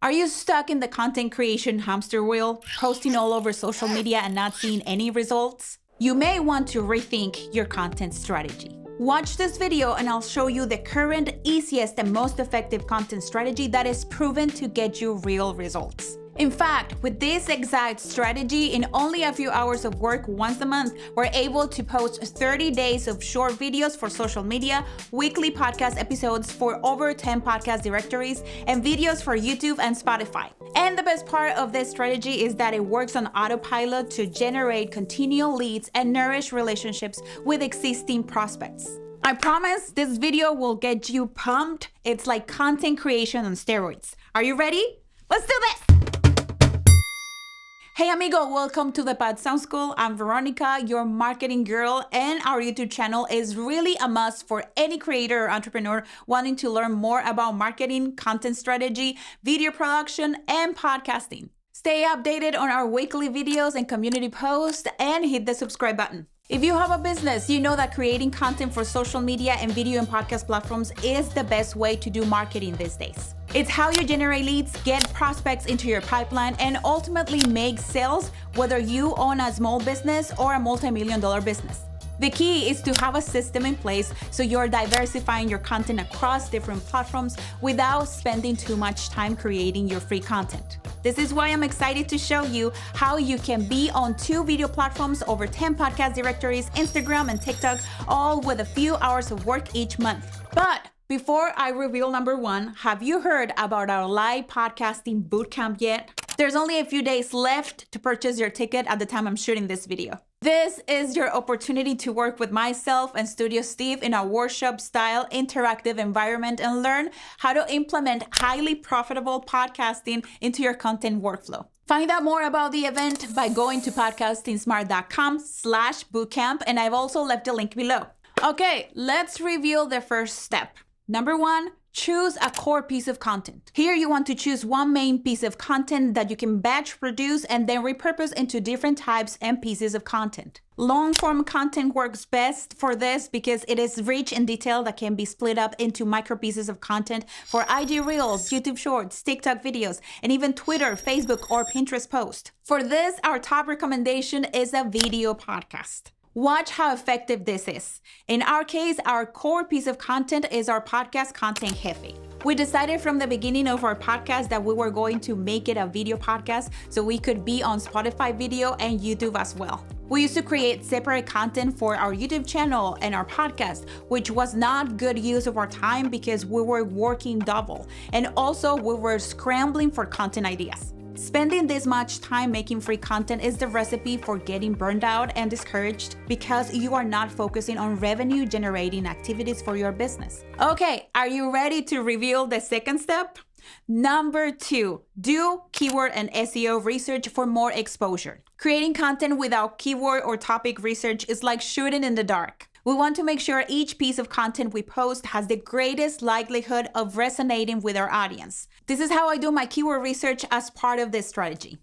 Are you stuck in the content creation hamster wheel, posting all over social media and not seeing any results? You may want to rethink your content strategy. Watch this video and I'll show you the current, easiest, and most effective content strategy that is proven to get you real results. In fact, with this exact strategy, in only a few hours of work once a month, we're able to post 30 days of short videos for social media, weekly podcast episodes for over 10 podcast directories, and videos for YouTube and Spotify. And the best part of this strategy is that it works on autopilot to generate continual leads and nourish relationships with existing prospects. I promise this video will get you pumped. It's like content creation on steroids. Are you ready? Let's do this! Hey amigo, welcome to the Pod Sound School. I'm Veronica, your marketing girl, and our YouTube channel is really a must for any creator or entrepreneur wanting to learn more about marketing, content strategy, video production, and podcasting. Stay updated on our weekly videos and community posts and hit the subscribe button. If you have a business, you know that creating content for social media and video and podcast platforms is the best way to do marketing these days. It's how you generate leads, get prospects into your pipeline, and ultimately make sales, whether you own a small business or a multi-million-dollar business. The key is to have a system in place so you're diversifying your content across different platforms without spending too much time creating your free content. This is why I'm excited to show you how you can be on 2 video platforms, over 10 podcast directories, Instagram and TikTok, all with a few hours of work each month. But before I reveal number 1, have you heard about our live podcasting bootcamp yet? There's only a few days left to purchase your ticket at the time I'm shooting this video. This is your opportunity to work with myself and Studio Steve in a workshop-style interactive environment and learn how to implement highly profitable podcasting into your content workflow. Find out more about the event by going to podcastingsmart.com/bootcamp, and I've also left a link below. Okay, let's reveal the first step. Number 1, choose a core piece of content. Here you want to choose one main piece of content that you can batch produce and then repurpose into different types and pieces of content. Long-form content works best for this because it is rich in detail that can be split up into micro pieces of content for IG Reels, YouTube Shorts, TikTok videos, and even Twitter, Facebook, or Pinterest posts. For this, our top recommendation is a video podcast. Watch how effective this is. In our case, our core piece of content is our podcast content jefe. We decided from the beginning of our podcast that we were going to make it a video podcast so we could be on Spotify video and YouTube as well. We used to create separate content for our YouTube channel and our podcast, which was not good use of our time because we were working double. And also we were scrambling for content ideas. Spending this much time making free content is the recipe for getting burned out and discouraged because you are not focusing on revenue generating activities for your business. Okay, are you ready to reveal the second step? Number 2, do keyword and SEO research for more exposure. Creating content without keyword or topic research is like shooting in the dark. We want to make sure each piece of content we post has the greatest likelihood of resonating with our audience. This is how I do my keyword research as part of this strategy.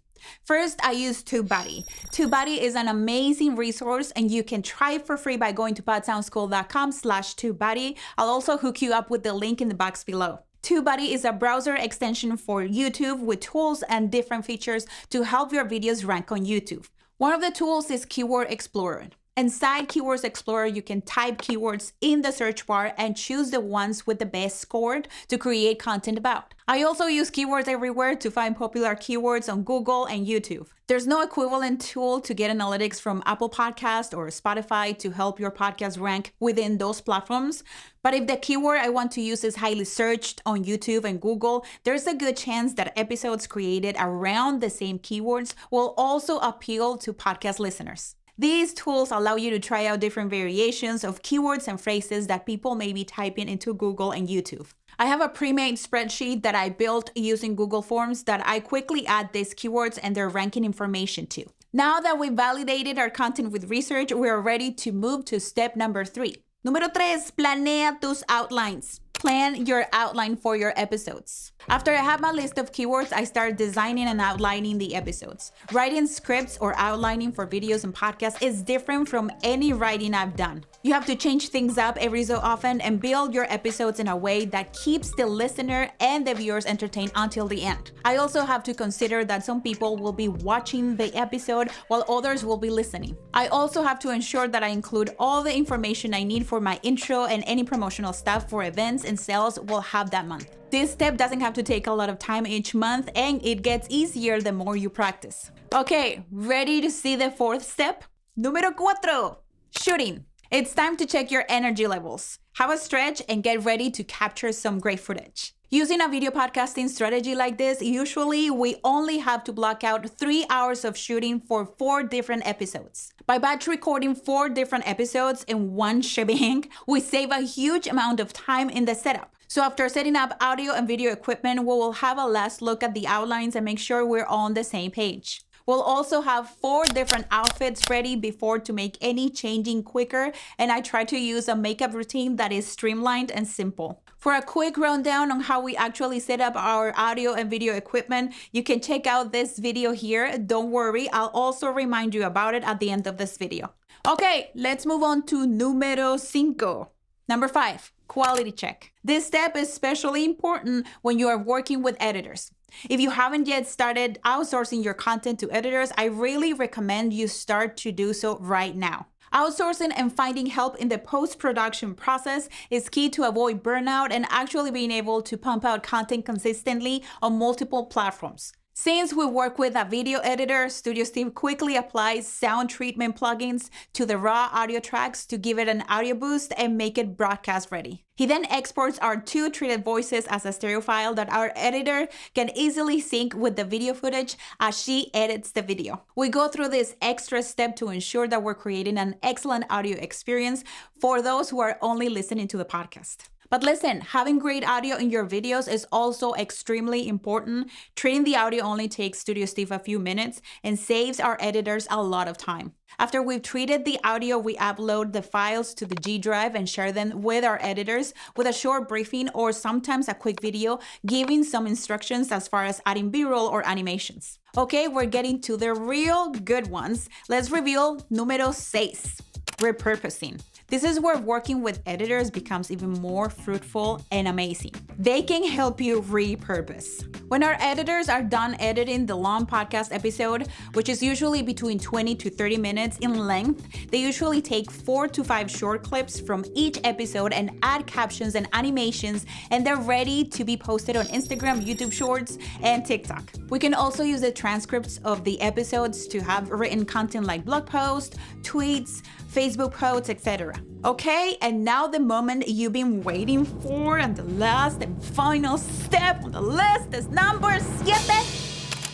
First, I use TubeBuddy. TubeBuddy is an amazing resource and you can try it for free by going to podsoundschool.com/TubeBuddy. I'll also hook you up with the link in the box below. TubeBuddy is a browser extension for YouTube with tools and different features to help your videos rank on YouTube. One of the tools is Keyword Explorer. Inside Keywords Explorer, you can type keywords in the search bar and choose the ones with the best score to create content about. I also use Keywords Everywhere to find popular keywords on Google and YouTube. There's no equivalent tool to get analytics from Apple Podcast or Spotify to help your podcast rank within those platforms. But if the keyword I want to use is highly searched on YouTube and Google, there's a good chance that episodes created around the same keywords will also appeal to podcast listeners. These tools allow you to try out different variations of keywords and phrases that people may be typing into Google and YouTube. I have a pre-made spreadsheet that I built using Google Forms that I quickly add these keywords and their ranking information to. Now that we've validated our content with research, we are ready to move to step number 3. Número 3, planea tus outlines. plan your outline for your episodes. After I have my list of keywords, I start designing and outlining the episodes. Writing scripts or outlining for videos and podcasts is different from any writing I've done. You have to change things up every so often and build your episodes in a way that keeps the listener and the viewers entertained until the end. I also have to consider that some people will be watching the episode while others will be listening. I also have to ensure that I include all the information I need for my intro and any promotional stuff for events and sales we'll have that month. This step doesn't have to take a lot of time each month, and it gets easier the more you practice. Okay, ready to see the fourth step? Número 4, shooting. It's time to check your energy levels. Have a stretch and get ready to capture some great footage. Using a video podcasting strategy like this, usually we only have to block out 3 hours of shooting for 4 different episodes. By batch recording 4 different episodes in one shebang, we save a huge amount of time in the setup. So after setting up audio and video equipment, we will have a last look at the outlines and make sure we're on the same page. We'll also have 4 different outfits ready before to make any changing quicker, and I try to use a makeup routine that is streamlined and simple. For a quick rundown on how we actually set up our audio and video equipment, you can check out this video here. Don't worry, I'll also remind you about it at the end of this video. Okay, let's move on to número 5. Number 5, quality check. This step is especially important when you are working with editors. If you haven't yet started outsourcing your content to editors, I really recommend you start to do so right now. Outsourcing and finding help in the post-production process is key to avoid burnout and actually being able to pump out content consistently on multiple platforms. Since we work with a video editor, Studio Steve quickly applies sound treatment plugins to the raw audio tracks to give it an audio boost and make it broadcast ready. He then exports our 2 treated voices as a stereo file that our editor can easily sync with the video footage as she edits the video. We go through this extra step to ensure that we're creating an excellent audio experience for those who are only listening to the podcast. But listen, having great audio in your videos is also extremely important. Treating the audio only takes Studio Steve a few minutes and saves our editors a lot of time. After we've treated the audio, we upload the files to the G Drive and share them with our editors with a short briefing or sometimes a quick video giving some instructions as far as adding B-roll or animations. Okay, we're getting to the real good ones. Let's reveal número 6, repurposing. This is where working with editors becomes even more fruitful and amazing. They can help you repurpose. When our editors are done editing the long podcast episode, which is usually between 20 to 30 minutes in length, they usually take 4 to 5 short clips from each episode and add captions and animations, and they're ready to be posted on Instagram, YouTube Shorts, and TikTok. We can also use the transcripts of the episodes to have written content like blog posts, tweets, Facebook posts, etc. Okay, and now the moment you've been waiting for, and the last and final step on the list is number 7,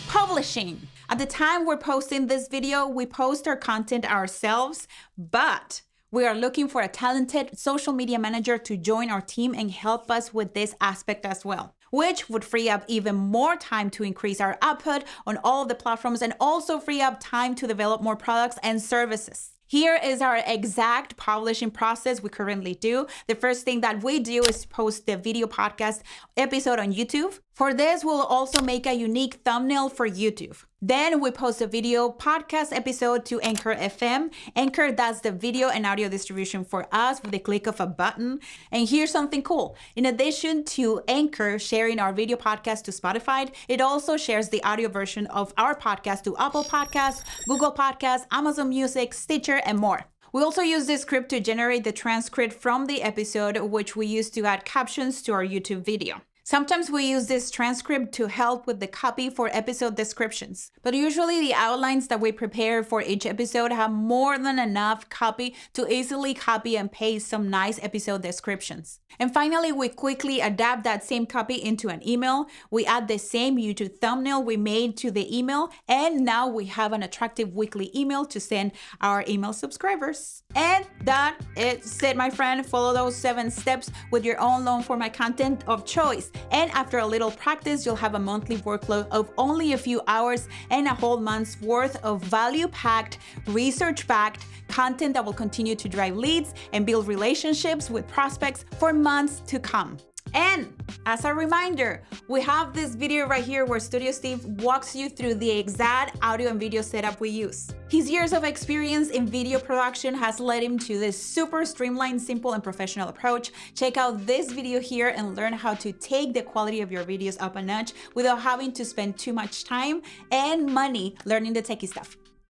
publishing. At the time we're posting this video, we post our content ourselves, but we are looking for a talented social media manager to join our team and help us with this aspect as well, which would free up even more time to increase our output on all of the platforms and also free up time to develop more products and services. Here is our exact publishing process we currently do. The first thing that we do is post the video podcast episode on YouTube. For this, we'll also make a unique thumbnail for YouTube. Then we post a video podcast episode to Anchor FM. Anchor does the video and audio distribution for us with the click of a button. And here's something cool. In addition to Anchor sharing our video podcast to Spotify, it also shares the audio version of our podcast to Apple Podcasts, Google Podcasts, Amazon Music, Stitcher, and more. We also use this script to generate the transcript from the episode, which we use to add captions to our YouTube video. Sometimes we use this transcript to help with the copy for episode descriptions, but usually the outlines that we prepare for each episode have more than enough copy to easily copy and paste some nice episode descriptions. And finally, we quickly adapt that same copy into an email. We add the same YouTube thumbnail we made to the email, and now we have an attractive weekly email to send our email subscribers. And that is it, my friend. Follow those 7 steps with your own long format content of choice. And after a little practice, you'll have a monthly workload of only a few hours and a whole month's worth of value-packed, research-backed content that will continue to drive leads and build relationships with prospects for months to come. And as a reminder, we have this video right here where Studio Steve walks you through the exact audio and video setup we use. His years of experience in video production has led him to this super streamlined, simple, and professional approach. Check out this video here and learn how to take the quality of your videos up a notch without having to spend too much time and money learning the techie stuff.